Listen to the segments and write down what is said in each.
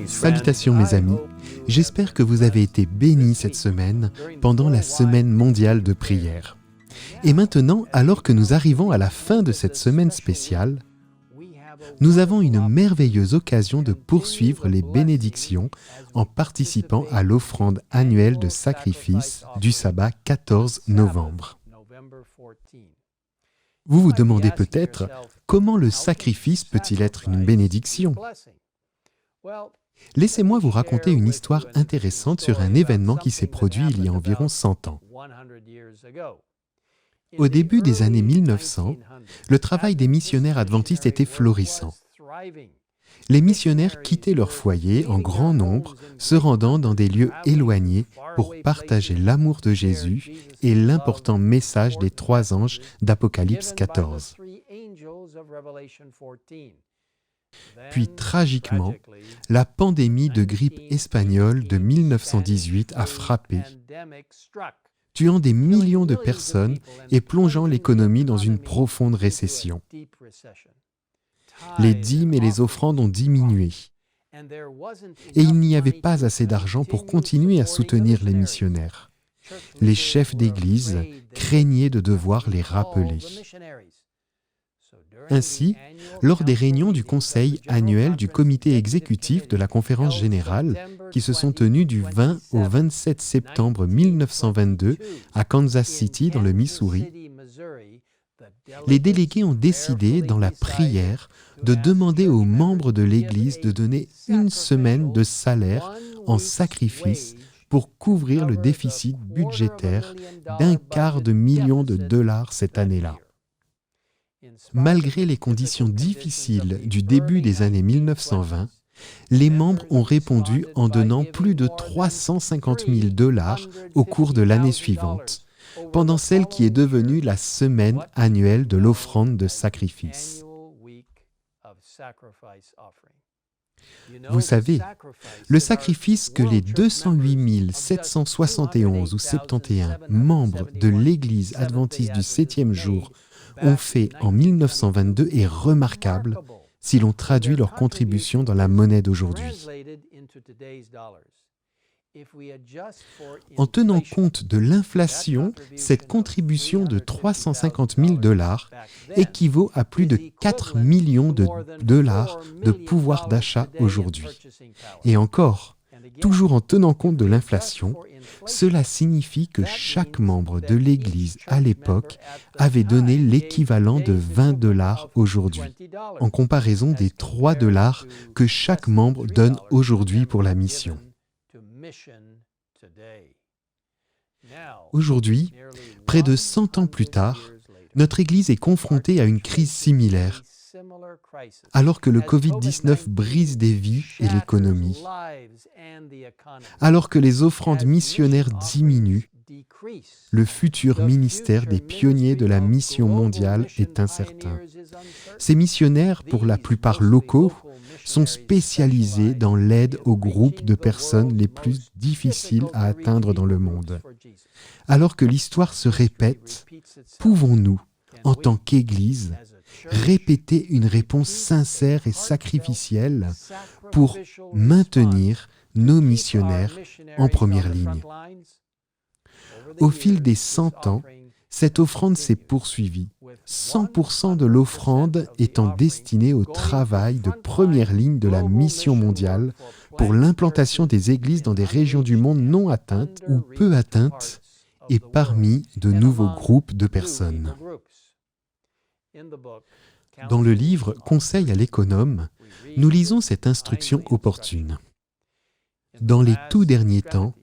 Salutations mes amis, j'espère que vous avez été bénis cette semaine pendant la semaine mondiale de prière. Et maintenant, alors que nous arrivons à la fin de cette semaine spéciale, nous avons une merveilleuse occasion de poursuivre les bénédictions en participant à l'offrande annuelle de sacrifice du sabbat 14 novembre. Vous vous demandez peut-être comment le sacrifice peut-il être une bénédiction ? Laissez-moi vous raconter une histoire intéressante sur un événement qui s'est produit il y a environ 100 ans. Au début des années 1900, le travail des missionnaires adventistes était florissant. Les missionnaires quittaient leur foyer en grand nombre, se rendant dans des lieux éloignés pour partager l'amour de Jésus et l'important message des 3 anges d'Apocalypse 14. Puis tragiquement, la pandémie de grippe espagnole de 1918 a frappé, tuant des millions de personnes et plongeant l'économie dans une profonde récession. Les dîmes et les offrandes ont diminué. Et il n'y avait pas assez d'argent pour continuer à soutenir les missionnaires. Les chefs d'église craignaient de devoir les rappeler. Ainsi, lors des réunions du conseil annuel du comité exécutif de la conférence générale, qui se sont tenues du 20 au 27 septembre 1922 à Kansas City, dans le Missouri, les délégués ont décidé, dans la prière, de demander aux membres de l'Église de donner 1 semaine de salaire en sacrifice pour couvrir le déficit budgétaire d'1/4 million de dollars cette année-là. Malgré les conditions difficiles du début des années 1920, les membres ont répondu en donnant plus de 350 000 $ au cours de l'année suivante, pendant celle qui est devenue la semaine annuelle de l'offrande de sacrifice. Vous savez, le sacrifice que les 208 771 ou 71 membres de l'Église adventiste du 7e jour ont fait en 1922 est remarquable si l'on traduit leur contribution dans la monnaie d'aujourd'hui. En tenant compte de l'inflation, cette contribution de 350 000 $ équivaut à plus de 4 millions de dollars de pouvoir d'achat aujourd'hui. Et encore, toujours en tenant compte de l'inflation, cela signifie que chaque membre de l'Église à l'époque avait donné l'équivalent de 20 $ aujourd'hui, en comparaison des 3 $ que chaque membre donne aujourd'hui pour la mission. Aujourd'hui, près de 100 ans plus tard, notre Église est confrontée à une crise similaire, alors que le Covid-19 brise des vies et l'économie, alors que les offrandes missionnaires diminuent, le futur ministère des pionniers de la mission mondiale est incertain. Ces missionnaires, pour la plupart locaux, sont spécialisés dans l'aide aux groupes de personnes les plus difficiles à atteindre dans le monde. Alors que l'histoire se répète, pouvons-nous, en tant qu'Église, répéter une réponse sincère et sacrificielle pour maintenir nos missionnaires en première ligne? Au fil des 100 ans, cette offrande s'est poursuivie, 100% de l'offrande étant destinée au travail de première ligne de la mission mondiale pour l'implantation des églises dans des régions du monde non atteintes ou peu atteintes et parmi de nouveaux groupes de personnes. Dans le livre « Conseil à l'économe », nous lisons cette instruction opportune. Dans les tout derniers temps,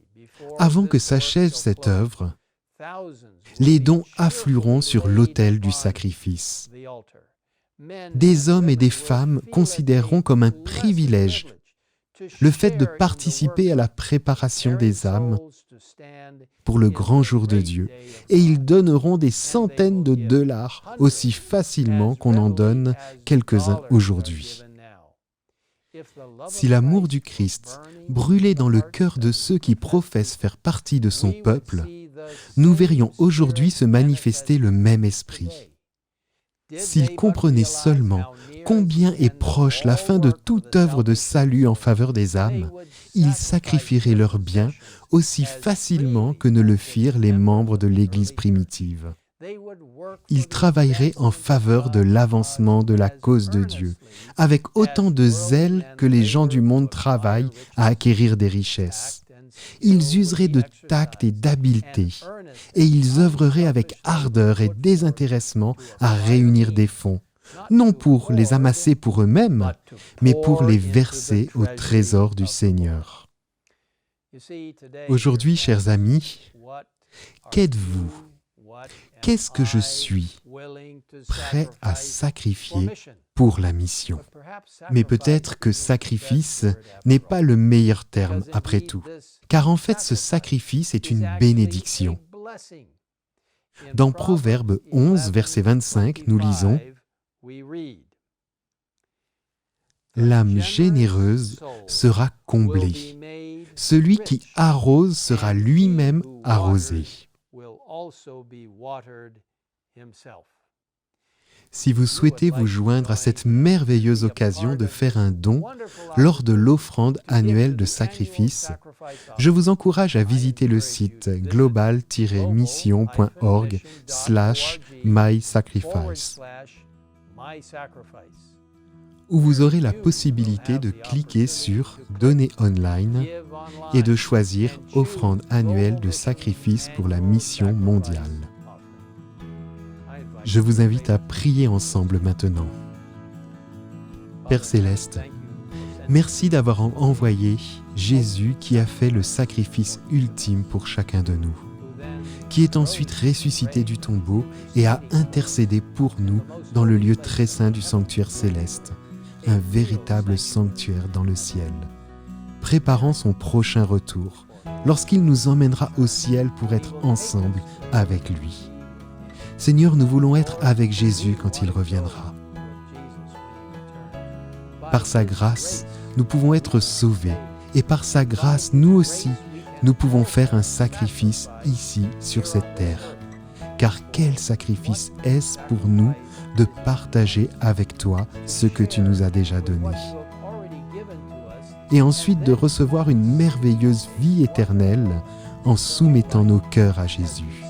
avant que s'achève cette œuvre, les dons afflueront sur l'autel du sacrifice. Des hommes et des femmes considéreront comme un privilège le fait de participer à la préparation des âmes pour le grand jour de Dieu, et ils donneront des centaines de dollars aussi facilement qu'on en donne quelques-uns aujourd'hui. Si l'amour du Christ brûlait dans le cœur de ceux qui professent faire partie de son peuple, nous verrions aujourd'hui se manifester le même esprit. S'ils comprenaient seulement combien est proche la fin de toute œuvre de salut en faveur des âmes, ils sacrifieraient leurs biens aussi facilement que ne le firent les membres de l'Église primitive. Ils travailleraient en faveur de l'avancement de la cause de Dieu, avec autant de zèle que les gens du monde travaillent à acquérir des richesses. Ils useraient de tact et d'habileté, et ils œuvreraient avec ardeur et désintéressement à réunir des fonds, non pour les amasser pour eux-mêmes, mais pour les verser au trésor du Seigneur. Aujourd'hui, chers amis, qu'êtes-vous? Qu'est-ce que je suis prêt à sacrifier pour la mission? Mais peut-être que sacrifice n'est pas le meilleur terme après tout, car en fait ce sacrifice est une bénédiction. Dans Proverbe 11, verset 25, nous lisons « L'âme généreuse sera comblée. Celui qui arrose sera lui-même arrosé. » Si vous souhaitez vous joindre à cette merveilleuse occasion de faire un don lors de l'offrande annuelle de sacrifice, je vous encourage à visiter le site global-mission.org/mysacrifice, où vous aurez la possibilité de cliquer sur « Donner online » et de choisir « Offrande annuelle de sacrifice pour la mission mondiale ». Je vous invite à prier ensemble maintenant. Père Céleste, merci d'avoir envoyé Jésus qui a fait le sacrifice ultime pour chacun de nous, qui est ensuite ressuscité du tombeau et a intercédé pour nous dans le lieu très saint du sanctuaire céleste, un véritable sanctuaire dans le ciel, préparant son prochain retour, lorsqu'il nous emmènera au ciel pour être ensemble avec lui. Seigneur, nous voulons être avec Jésus quand il reviendra. Par sa grâce, nous pouvons être sauvés, et par sa grâce, nous aussi, nous pouvons faire un sacrifice ici, sur cette terre. Car quel sacrifice est-ce pour nous de partager avec toi ce que tu nous as déjà donné, et ensuite de recevoir une merveilleuse vie éternelle en soumettant nos cœurs à Jésus.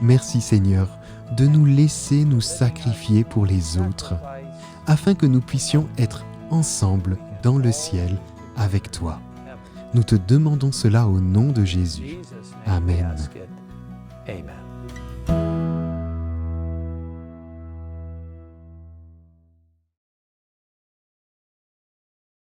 Merci Seigneur de nous laisser nous sacrifier pour les autres, afin que nous puissions être ensemble dans le ciel avec toi. Nous te demandons cela au nom de Jésus. Amen. Amen.